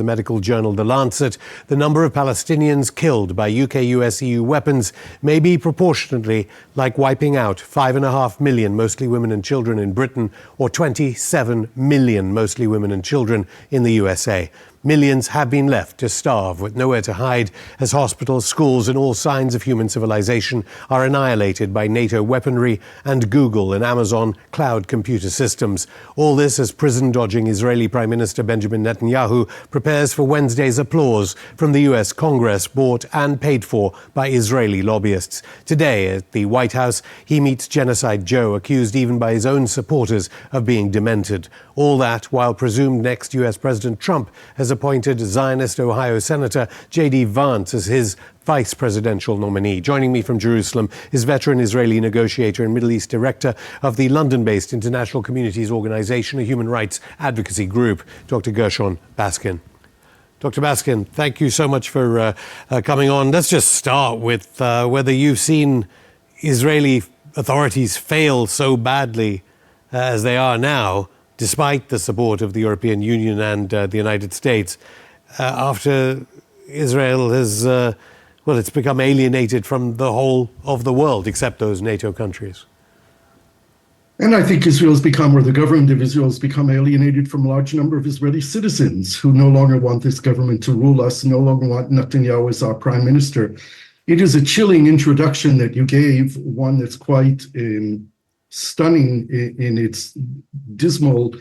The medical journal The Lancet, the number of Palestinians killed by UK, US, EU weapons may be proportionately like wiping out 5.5 million, mostly women and children, in Britain, or 27 million, mostly women and children, in the USA. Millions have been left to starve with nowhere to hide as hospitals, schools and all signs of human civilization are annihilated by NATO weaponry and Google and Amazon cloud computer systems. All this as prison-dodging Israeli Prime Minister Benjamin Netanyahu prepares for Wednesday's applause from the US Congress, bought and paid for by Israeli lobbyists. Today at the White House, he meets Genocide Joe, accused even by his own supporters of being demented. All that while presumed next US President Trump has appointed Zionist Ohio Senator J.D. Vance as his vice presidential nominee. Joining me from Jerusalem is veteran Israeli negotiator and Middle East director of the London-based International Communities Organization, a human rights advocacy group, Dr. Gershon Baskin. Dr. Baskin, thank you so much for coming on. Let's just start with whether you've seen Israeli authorities fail so badly as they are now, despite the support of the European Union and the United States, after Israel has, it's become alienated from the whole of the world, except those NATO countries. And I think Israel's become, or the government of Israel has become, alienated from a large number of Israeli citizens who no longer want this government to rule us, no longer want Netanyahu as our prime minister. It is a chilling introduction that you gave, one that's quite stunning in its dismal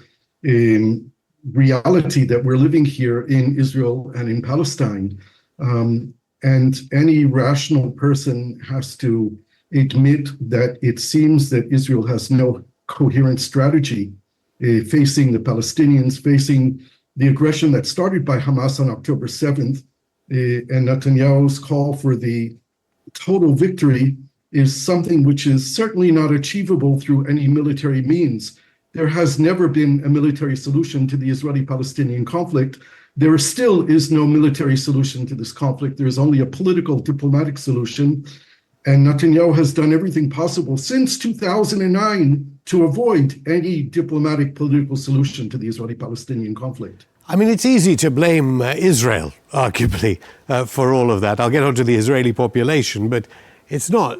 reality that we're living here in Israel and in Palestine. And any rational person has to admit that it seems that Israel has no coherent strategy facing the Palestinians, facing the aggression that started by Hamas on October 7th, and Netanyahu's call for the total victory is something which is certainly not achievable through any military means. There has never been a military solution to the Israeli-Palestinian conflict. There still is no military solution to this conflict. There is only a political, diplomatic solution. And Netanyahu has done everything possible since 2009 to avoid any diplomatic, political solution to the Israeli-Palestinian conflict. I mean, it's easy to blame Israel, arguably, for all of that. I'll get onto the Israeli population, but it's not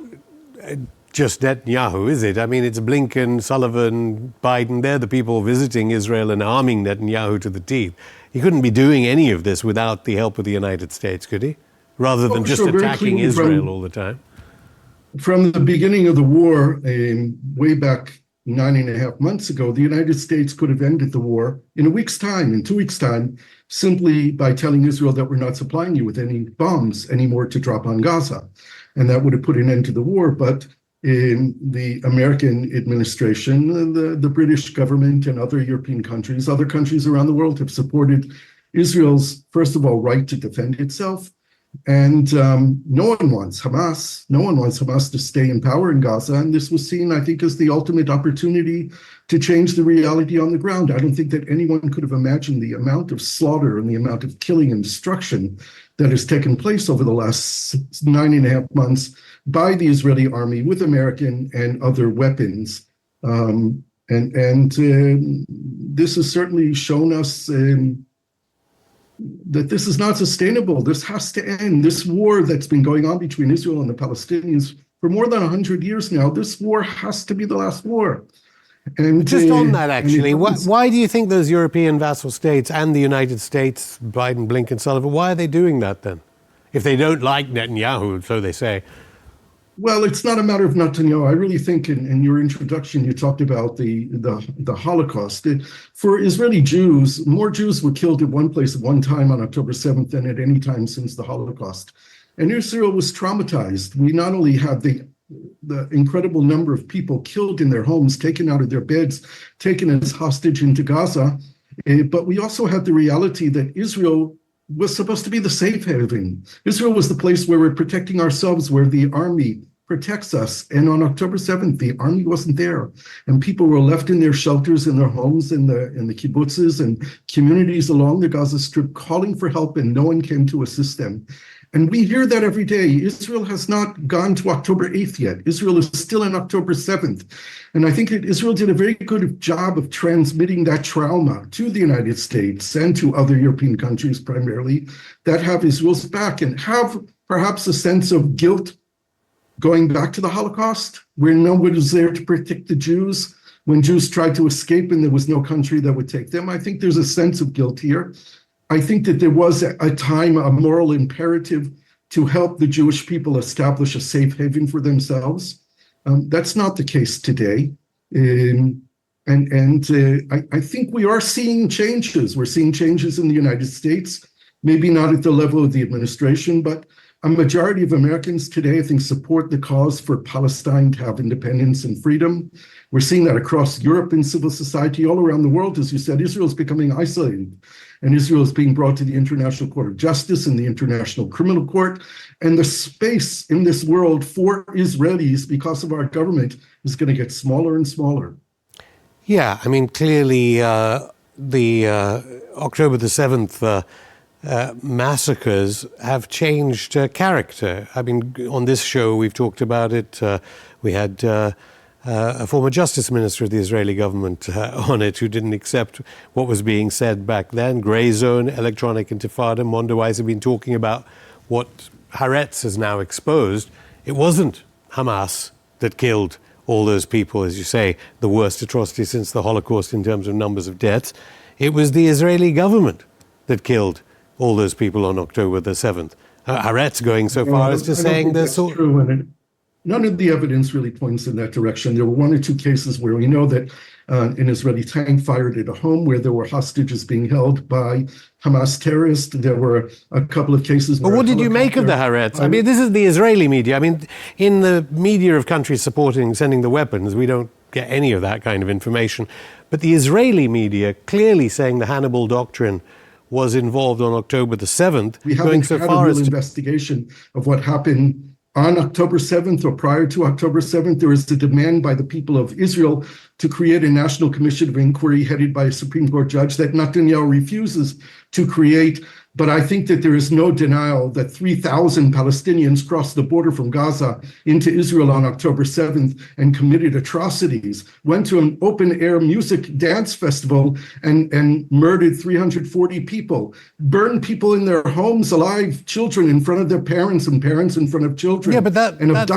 just Netanyahu, is it? I mean, it's Blinken, Sullivan, Biden. They're the people visiting Israel and arming Netanyahu to the teeth. He couldn't be doing any of this without the help of the United States, could he? Rather than just attacking Israel all the time. From the beginning of the war, way back 9.5 months ago, the United States could have ended the war in a week's time, in 2 weeks' time, simply by telling Israel that we're not supplying you with any bombs anymore to drop on Gaza. And that would have put an end to the war. But in the American administration, the British government and other European countries, other countries around the world have supported Israel's, first of all, right to defend itself. And no one wants Hamas to stay in power in Gaza. And this was seen, I think, as the ultimate opportunity to change the reality on the ground. I don't think that anyone could have imagined the amount of slaughter and the amount of killing and destruction that has taken place over the last 9.5 months by the Israeli army with American and other weapons. This has certainly shown us that this is not sustainable. This has to end. This war that's been going on between Israel and the Palestinians for more than 100 years now, this war has to be the last war. And just on that, actually, why do you think those European vassal states and the United States, Biden, Blinken, Sullivan, why are they doing that then? If they don't like Netanyahu, so they say. Well, it's not a matter of Netanyahu. I really think in your introduction, you talked about the Holocaust. For Israeli Jews, more Jews were killed at one place at one time on October 7th than at any time since the Holocaust. And Israel was traumatized. We not only have the incredible number of people killed in their homes, taken out of their beds, taken as hostage into Gaza, but we also had the reality that Israel was supposed to be the safe haven. Israel was the place where we're protecting ourselves, where the army protects us. And on October 7th, the army wasn't there. And people were left in their shelters, in their homes, in the kibbutzes and communities along the Gaza Strip calling for help, and no one came to assist them. And we hear that every day. Israel has not gone to October 8th yet. Israel is still on October 7th. And I think that Israel did a very good job of transmitting that trauma to the United States and to other European countries primarily that have Israel's back and have perhaps a sense of guilt going back to the Holocaust, where no one was there to protect the Jews when Jews tried to escape and there was no country that would take them. I think there's a sense of guilt here. I think that there was a time, a moral imperative to help the Jewish people establish a safe haven for themselves. That's not the case today. I think we are seeing changes. We're seeing changes in the United States, maybe not at the level of the administration, but a majority of Americans today, I think, support the cause for Palestine to have independence and freedom. We're seeing that across Europe in civil society, all around the world. As you said, Israel is becoming isolated, and Israel is being brought to the International Court of Justice and the International Criminal Court. And the space in this world for Israelis, because of our government, is going to get smaller and smaller. Yeah, I mean, clearly the October the 7th massacres have changed character. I mean, on this show, we've talked about it. We had a former justice minister of the Israeli government on it who didn't accept what was being said back then. Grey zone, electronic intifada. Mondoweiss have been talking about what Haaretz has now exposed. It wasn't Hamas that killed all those people, as you say, the worst atrocity since the Holocaust in terms of numbers of deaths. It was the Israeli government that killed all those people on October the 7th. Haaretz going so far as to saying this. True, and none of the evidence really points in that direction. There were one or two cases where we know that an Israeli tank fired at a home where there were hostages being held by Hamas terrorists. There were a couple of cases where... But what did you make of the Haaretz? I mean, this is the Israeli media. I mean, in the media of countries supporting sending the weapons, we don't get any of that kind of information. But the Israeli media clearly saying the Hannibal Doctrine was involved on October the 7th. We haven't had a real investigation of what happened on October 7th or prior to October 7th. There is a demand by the people of Israel to create a national commission of inquiry headed by a Supreme Court judge that Netanyahu refuses to create. But I think that there is no denial that 3,000 Palestinians crossed the border from Gaza into Israel on October 7th and committed atrocities, went to an open-air music dance festival and murdered 340 people, burned people in their homes alive, children in front of their parents and parents in front of children. Yeah, but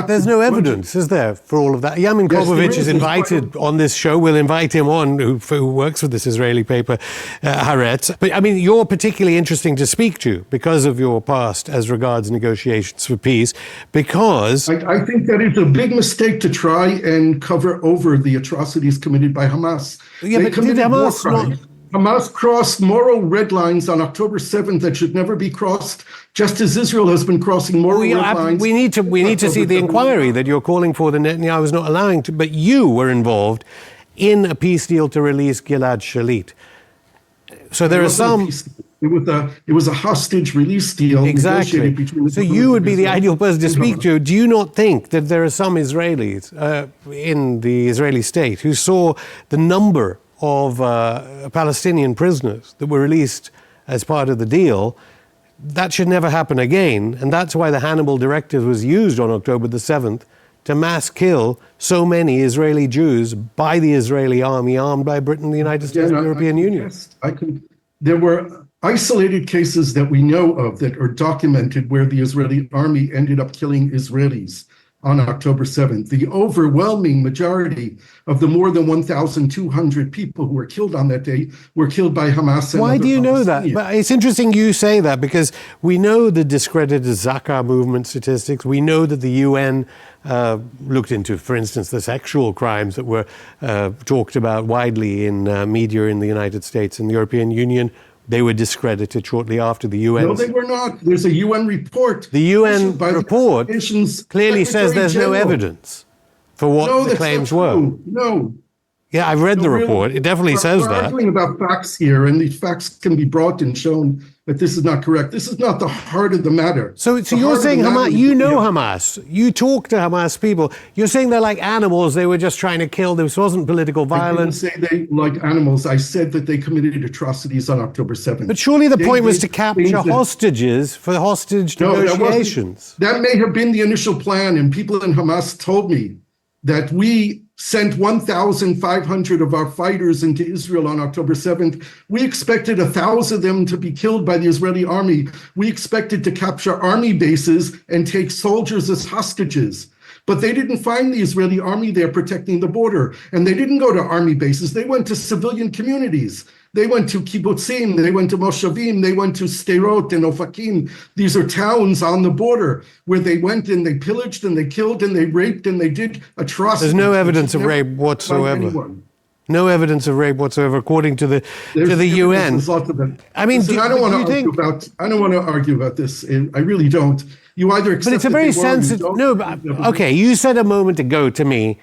there's no evidence, is there, for all of that? Yamin Kovovich is invited on this show. We'll invite him on, who works for this Israeli paper, Haaretz. But, I mean, you're particularly interesting to speak to because of your past as regards negotiations for peace, because... I think that it's a big mistake to try and cover over the atrocities committed by Hamas. Yeah, but did Hamas not... Hamas crossed moral red lines on October 7th that should never be crossed, just as Israel has been crossing moral red lines. We need to see the inquiry that you're calling for that Netanyahu is not allowing to, but you were involved in a peace deal to release Gilad Shalit. So there are some... It was a hostage release deal. Exactly. Between so you would be the ideal person to speak to. Do you not think that there are some Israelis in the Israeli state who saw the number of Palestinian prisoners that were released as part of the deal? That should never happen again. And that's why the Hannibal Directive was used on October the 7th to mass kill so many Israeli Jews by the Israeli army armed by Britain, the United States, and the European Union. Yes, there were isolated cases that we know of that are documented where the Israeli army ended up killing Israelis on October 7th. The overwhelming majority of the more than 1,200 people who were killed on that day were killed by Hamas. Why do you know that? But it's interesting you say that, because we know the discredited Zaka movement statistics. We know that the UN looked into, for instance, the sexual crimes that were talked about widely in media in the United States and the European Union. They were discredited shortly after the UN. No, they were not. There's a UN report. The UN report clearly says there's no evidence for what the claims were. No. Yeah, I've read the report. It definitely says we're that. arguing about facts here, and these facts can be brought and shown that this is not correct. This is not the heart of the matter. So you're saying Hamas, you know Hamas, you talk to Hamas people, you're saying they're like animals, they were just trying to kill, this wasn't political violence. I didn't say they like animals, I said that they committed atrocities on October 7th. But surely the point was to capture hostages for hostage negotiations. That may have been the initial plan, and people in Hamas told me that we sent 1,500 of our fighters into Israel on October 7th. We expected 1,000 of them to be killed by the Israeli army. We expected to capture army bases and take soldiers as hostages. But they didn't find the Israeli army there protecting the border. And they didn't go to army bases. They went to civilian communities. They went to kibbutzim, they went to moshavim, they went to Sderot and Ofakim. These are towns on the border where they went and they pillaged and they killed and they raped and they did atrocities. There's no evidence of rape whatsoever. No evidence of rape whatsoever, according to the UN. I mean, listen, I don't want to argue about this. I really don't. You either accept. But it's a very sensitive. No, but, okay. You said a moment ago to me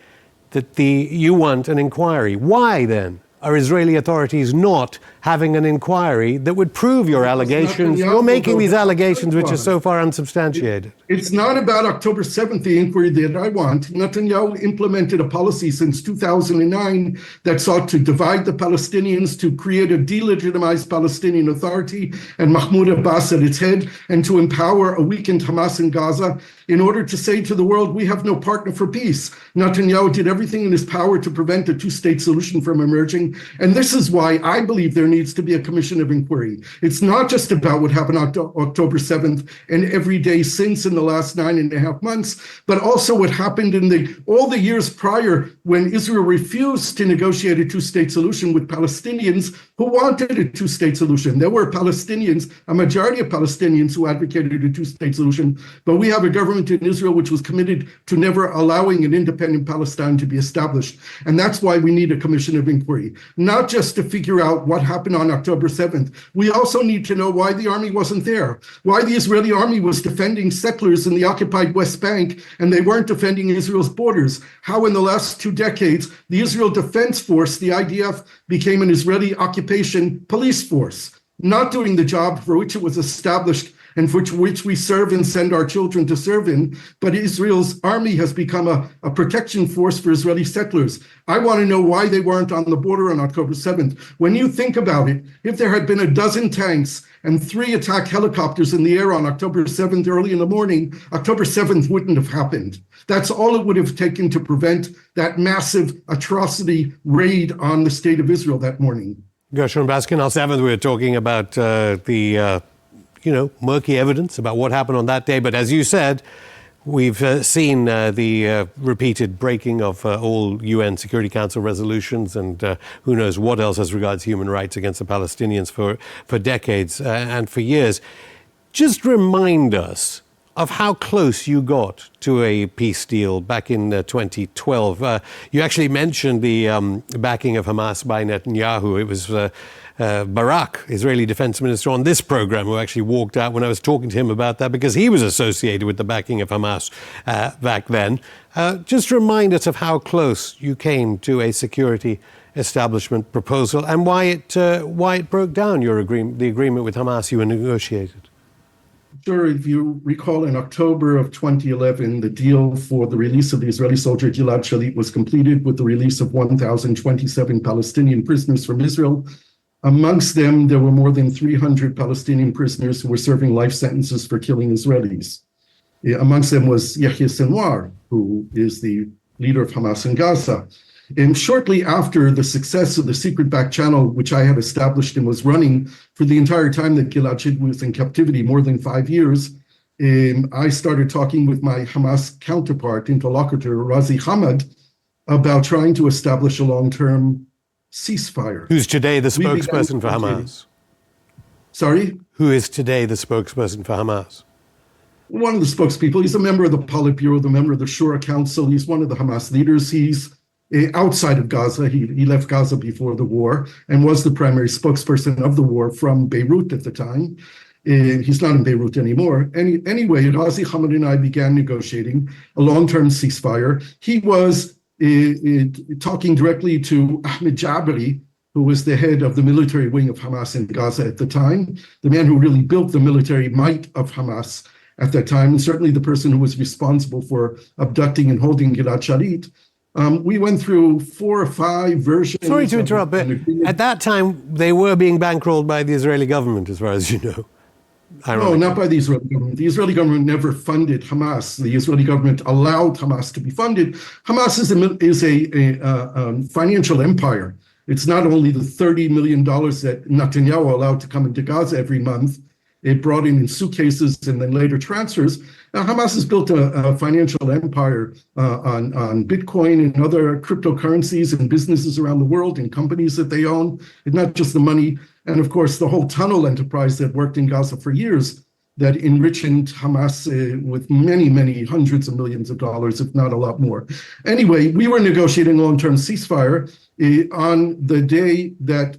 that you want an inquiry. Why then are Israeli authorities not having an inquiry that would prove your allegations? You're making these allegations which are so far unsubstantiated. It's not about October 7th, the inquiry that I want. Netanyahu implemented a policy since 2009 that sought to divide the Palestinians, to create a delegitimized Palestinian Authority and Mahmoud Abbas at its head, and to empower a weakened Hamas in Gaza in order to say to the world, we have no partner for peace. Netanyahu did everything in his power to prevent a two-state solution from emerging. And this is why I believe there needs to be a commission of inquiry. It's not just about what happened on October 7th and every day since in the last 9.5 months, but also what happened in all the years prior when Israel refused to negotiate a two-state solution with Palestinians who wanted a two-state solution. There were Palestinians, a majority of Palestinians who advocated a two-state solution, but we have a government in Israel which was committed to never allowing an independent Palestine to be established. And that's why we need a commission of inquiry. Not just to figure out what happened on October 7th. We also need to know why the army wasn't there, why the Israeli army was defending settlers in the occupied West Bank and they weren't defending Israel's borders, how in the last 2 decades, the Israel Defense Force, the IDF, became an Israeli occupation police force, not doing the job for which it was established and for which we serve and send our children to serve in, but Israel's army has become a protection force for Israeli settlers. I want to know why they weren't on the border on October 7th. When you think about it, if there had been 12 tanks and 3 attack helicopters in the air on October 7th early in the morning, October 7th wouldn't have happened. That's all it would have taken to prevent that massive atrocity raid on the state of Israel that morning. Gershon Baskin, on 7th, we were talking about the murky evidence about what happened on that day. But as you said, we've seen the repeated breaking of all UN Security Council resolutions and who knows what else as regards human rights against the Palestinians for decades and for years. Just remind us of how close you got to a peace deal back in 2012. You actually mentioned the backing of Hamas by Netanyahu. It was Barak, Israeli defense minister, on this program who actually walked out when I was talking to him about that because he was associated with the backing of Hamas back then. Just remind us of how close you came to a security establishment proposal and why it broke down the agreement with Hamas you had negotiated. Sure. If you recall, in October of 2011, the deal for the release of the Israeli soldier Gilad Shalit was completed with the release of 1,027 Palestinian prisoners from Israel. Amongst them, there were more than 300 Palestinian prisoners who were serving life sentences for killing Israelis. Amongst them was Yahya Sinwar, who is the leader of Hamas in Gaza. And shortly after the success of the secret back channel, which I had established and was running for the entire time that Gilad Shalit was in captivity, more than 5 years, I started talking with my Hamas counterpart, interlocutor, Razi Hamad, about trying to establish a long-term ceasefire. Who's today the spokesperson for Hamas? Sorry? Who is today the spokesperson for Hamas? One of the spokespeople. He's a member of the Politburo, the member of the Shura Council. He's one of the Hamas leaders. He's outside of Gaza. He left Gaza before the war and was the primary spokesperson of the war from Beirut at the time. He's not in Beirut anymore. Anyway, Razi Hamad and I began negotiating a long-term ceasefire. He was talking directly to Ahmed Jabri, who was the head of the military wing of Hamas in Gaza at the time, the man who really built the military might of Hamas at that time, and certainly the person who was responsible for abducting and holding Gilad Shalit. We went through 4 or 5 versions. Sorry to interrupt, but at that time, they were being bankrolled by the Israeli government, as far as you know. No, not by the Israeli government. The Israeli government never funded Hamas. The Israeli government allowed Hamas to be funded. Hamas is a financial empire. It's not only the $30 million that Netanyahu allowed to come into Gaza every month. It brought in suitcases and then later transfers. Hamas has built a financial empire on Bitcoin and other cryptocurrencies and businesses around the world and companies that they own, and not just the money. And of course, the whole tunnel enterprise that worked in Gaza for years that enriched Hamas with many, many hundreds of millions of dollars, if not a lot more. Anyway, we were negotiating long-term ceasefire on the day that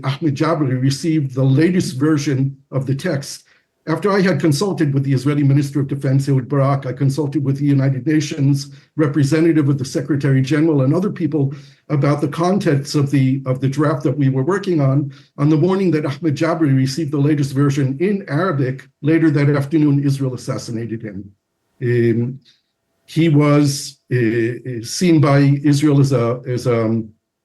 Ahmed Jabri received the latest version of the text. After I had consulted with the Israeli Minister of Defense, Ehud Barak, I consulted with the United Nations representative of the Secretary General and other people about the contents of the draft that we were working on. On the morning that Ahmed Jabri received the latest version in Arabic, later that afternoon, Israel assassinated him. He was seen by Israel as a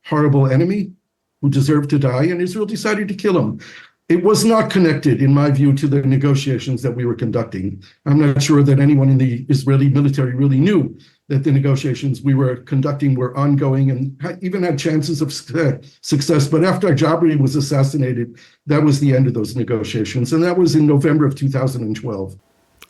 horrible enemy who deserved to die, and Israel decided to kill him. It was not connected, in my view, to the negotiations that we were conducting. I'm not sure that anyone in the Israeli military really knew that the negotiations we were conducting were ongoing and even had chances of success. But after Jabri was assassinated, that was the end of those negotiations. And that was in November of 2012.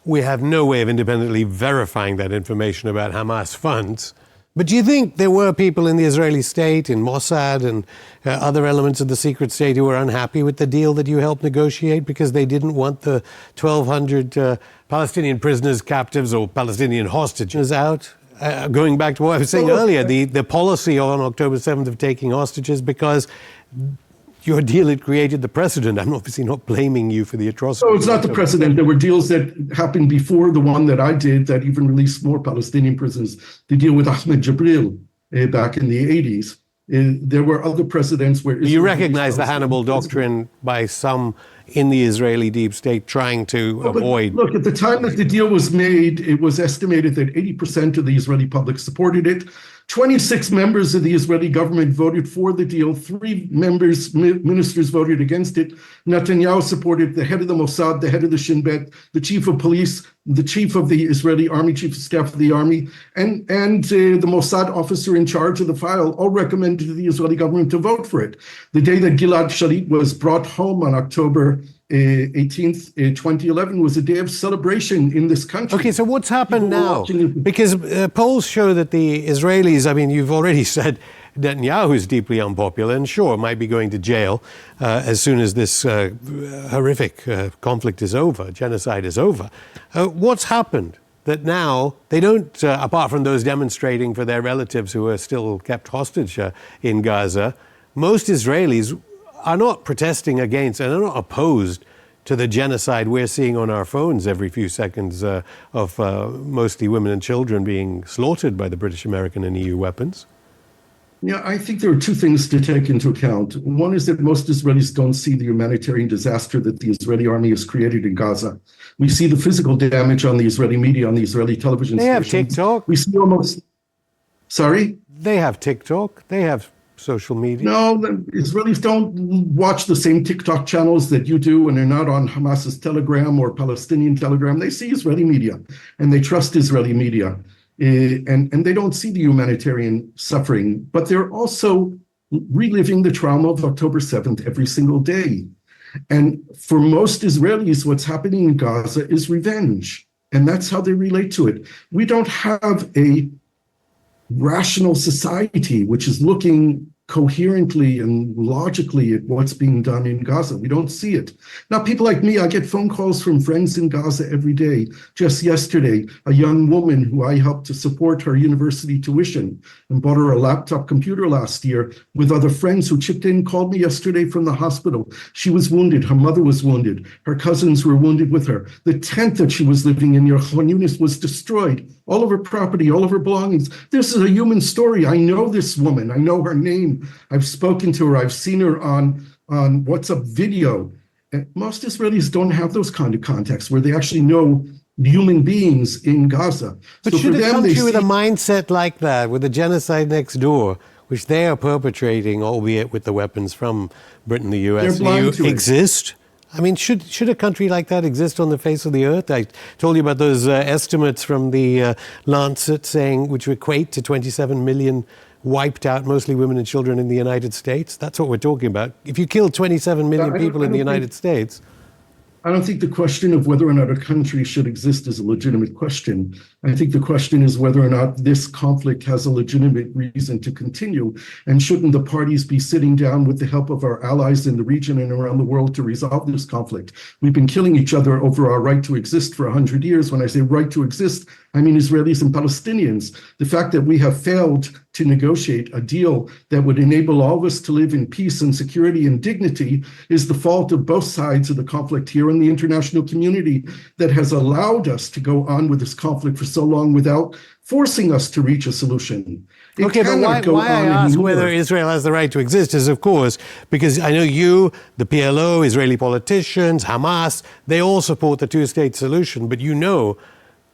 We have no way of independently verifying that information about Hamas funds. But do you think there were people in the Israeli state, in Mossad and other elements of the secret state who were unhappy with the deal that you helped negotiate because they didn't want the 1,200 Palestinian prisoners, captives, or Palestinian hostages out? Going back to what I was saying earlier, the policy on October 7th of taking hostages, because your deal had created the precedent. I'm obviously not blaming you for the atrocity. No, it's not the precedent. There were deals that happened before the one that I did that even released more Palestinian prisoners. The deal with Ahmed Jibril back in the 80s. There were other precedents where... You recognize the Hannibal Doctrine by some in the Israeli deep state trying to avoid... Look, at the time that the deal was made, it was estimated that 80% of the Israeli public supported it. 26 members of the Israeli government voted for the deal. 3 ministers voted against it. Netanyahu supported the head of the Mossad, the head of the Shin Bet, the chief of police, the chief of the Israeli army, chief of staff of the army, and the Mossad officer in charge of the file all recommended to the Israeli government to vote for it. The day that Gilad Shalit was brought home on October 18th, 2011 was a day of celebration in this country. Okay, so what's happened now? Because polls show that the Israelis, I mean, you've already said Netanyahu is deeply unpopular and sure, might be going to jail as soon as this horrific conflict is over, genocide is over. What's happened that now they don't, apart from those demonstrating for their relatives who are still kept hostage in Gaza, most Israelis are not protesting against and are not opposed to the genocide we're seeing on our phones every few seconds of mostly women and children being slaughtered by the British, American, and EU weapons? Yeah, I think there are 2 things to take into account. One is that most Israelis don't see the humanitarian disaster that the Israeli army has created in Gaza. We see the physical damage on the Israeli media, on the Israeli television stations. They have TikTok. We see almost... Sorry? They have TikTok. They have social media. No, the Israelis don't watch the same TikTok channels that you do, and they're not on Hamas's Telegram or Palestinian Telegram. They see Israeli media, and they trust Israeli media. And they don't see the humanitarian suffering, but they're also reliving the trauma of October 7th every single day. And for most Israelis, what's happening in Gaza is revenge, and that's how they relate to it. We don't have a rational society which is looking coherently and logically at what's being done in Gaza. We don't see it. Now, people like me, I get phone calls from friends in Gaza every day. Just yesterday, a young woman who I helped to support her university tuition and bought her a laptop computer last year with other friends who chipped in, called me yesterday from the hospital. She was wounded. Her mother was wounded. Her cousins were wounded with her. The tent that she was living in near Khan Yunis was destroyed. All of her property, all of her belongings. This is a human story. I know this woman. I know her name. I've spoken to her. I've seen her on WhatsApp video. And most Israelis don't have those kind of contacts where they actually know human beings in Gaza. But should a country with a mindset like that, with a genocide next door, which they are perpetrating, albeit with the weapons from Britain, the US, and EU, exist? I mean, should a country like that exist on the face of the earth? I told you about those estimates from the Lancet saying, which equate to 27 million wiped out, mostly women and children in the United States. That's what we're talking about. If you kill 27 million people in the United States. I don't think the question of whether or not a country should exist is a legitimate question. I think the question is whether or not this conflict has a legitimate reason to continue, and shouldn't the parties be sitting down with the help of our allies in the region and around the world to resolve this conflict? We've been killing each other over our right to exist for 100 years. When I say right to exist, I mean Israelis and Palestinians. The fact that we have failed to negotiate a deal that would enable all of us to live in peace and security and dignity is the fault of both sides of the conflict here and the international community that has allowed us to go on with this conflict for so long without forcing us to reach a solution. Okay, but why I ask whether Israel has the right to exist is, of course, because I know you, the PLO, Israeli politicians, Hamas, they all support the two-state solution, but you know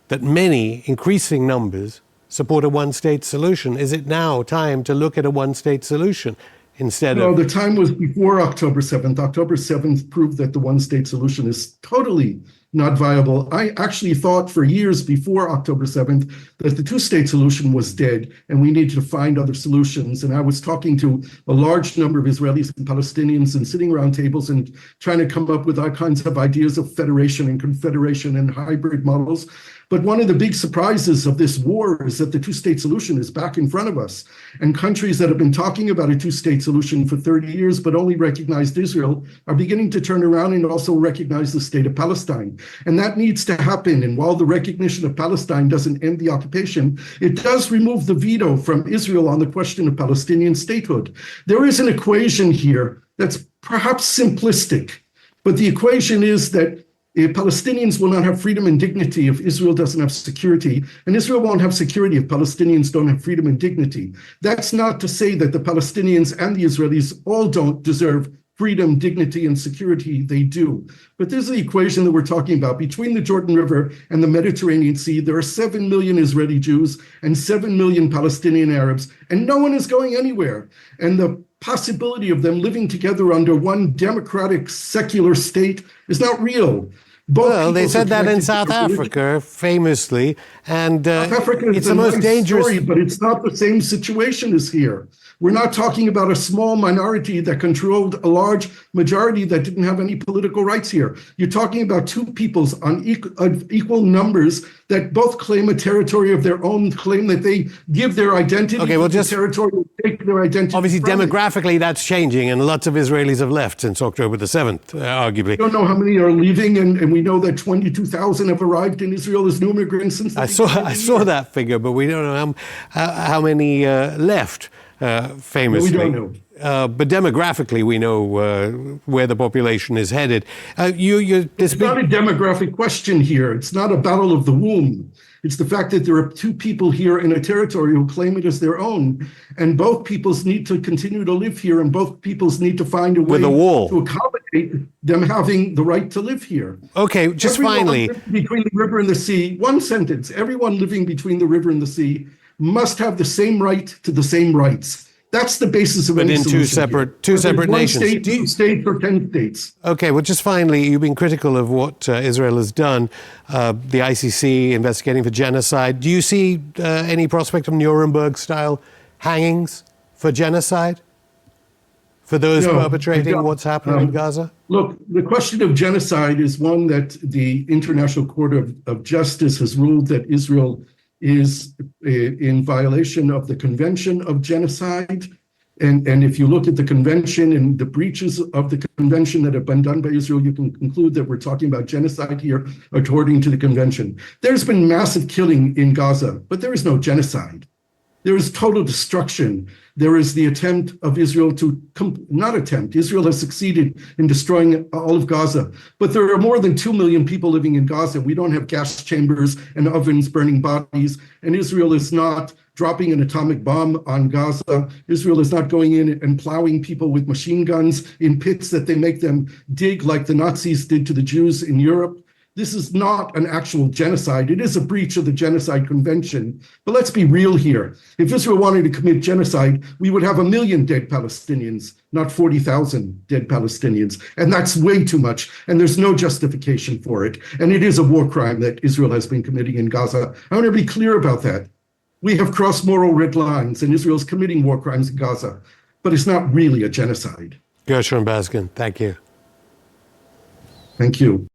that many, increasing numbers, support a one-state solution. Is it now time to look at a one-state solution instead of... No, the time was before October 7th. October 7th proved that the one-state solution is totally not viable. I actually thought for years before October 7th that the two-state solution was dead and we needed to find other solutions. And I was talking to a large number of Israelis and Palestinians and sitting around tables and trying to come up with all kinds of ideas of federation and confederation and hybrid models. But one of the big surprises of this war is that the two-state solution is back in front of us. And countries that have been talking about a two-state solution for 30 years but only recognized Israel are beginning to turn around and also recognize the state of Palestine. And that needs to happen. And while the recognition of Palestine doesn't end the occupation, it does remove the veto from Israel on the question of Palestinian statehood. There is an equation here that's perhaps simplistic, but the equation is that Palestinians will not have freedom and dignity if Israel doesn't have security, and Israel won't have security if Palestinians don't have freedom and dignity. That's not to say that the Palestinians and the Israelis all don't deserve freedom, dignity, and security. They do. But this is the equation that we're talking about. Between the Jordan River and the Mediterranean Sea, there are 7 million Israeli Jews and 7 million Palestinian Arabs, and no one is going anywhere. And the possibility of them living together under one democratic, secular state is not real. Well, they said that in South Africa, famously, and South Africa is the most dangerous story, but it's not the same situation as here. We're not talking about a small minority that controlled a large majority that didn't have any political rights here. You're talking about two peoples on equal numbers that both claim a territory of their own, claim that they give their identity to the territory, take their identity. Obviously, demographically, that's changing, and lots of Israelis have left since October the 7th, arguably. We don't know how many are leaving, and we know that 22,000 have arrived in Israel as new immigrants since the I saw that figure, but we don't know how many left. Famously. No, we don't know. But demographically, we know where the population is headed. It's not a demographic question here. It's not a battle of the womb. It's the fact that there are two people here in a territory who claim it as their own, and both peoples need to continue to live here, and both peoples need to find a way to accommodate them having the right to live here. Okay, just finally. Between the river and the sea, one sentence, everyone living between the river and the sea must have the same right to the same rights. That's the basis of any solution. But in two separate nations. One state, 2 states, or 10 states. Okay, well, just finally, you've been critical of what Israel has done, the ICC investigating for genocide. Do you see any prospect of Nuremberg-style hangings for genocide? For those perpetrating what's happening in Gaza? Look, the question of genocide is one that the International Court of Justice has ruled that Israel is in violation of the Convention of Genocide. And if you look at the convention and the breaches of the convention that have been done by Israel, you can conclude that we're talking about genocide here, according to the convention. There's been massive killing in Gaza, but there is no genocide. There is total destruction. There is the attempt of Israel to, not attempt, Israel has succeeded in destroying all of Gaza. But there are more than 2 million people living in Gaza. We don't have gas chambers and ovens burning bodies. And Israel is not dropping an atomic bomb on Gaza. Israel is not going in and plowing people with machine guns in pits that they make them dig like the Nazis did to the Jews in Europe. This is not an actual genocide. It is a breach of the Genocide Convention. But let's be real here. If Israel wanted to commit genocide, we would have 1 million dead Palestinians, not 40,000 dead Palestinians. And that's way too much. And there's no justification for it. And it is a war crime that Israel has been committing in Gaza. I want to be clear about that. We have crossed moral red lines, and Israel's committing war crimes in Gaza. But it's not really a genocide. Gershon Baskin, thank you. Thank you.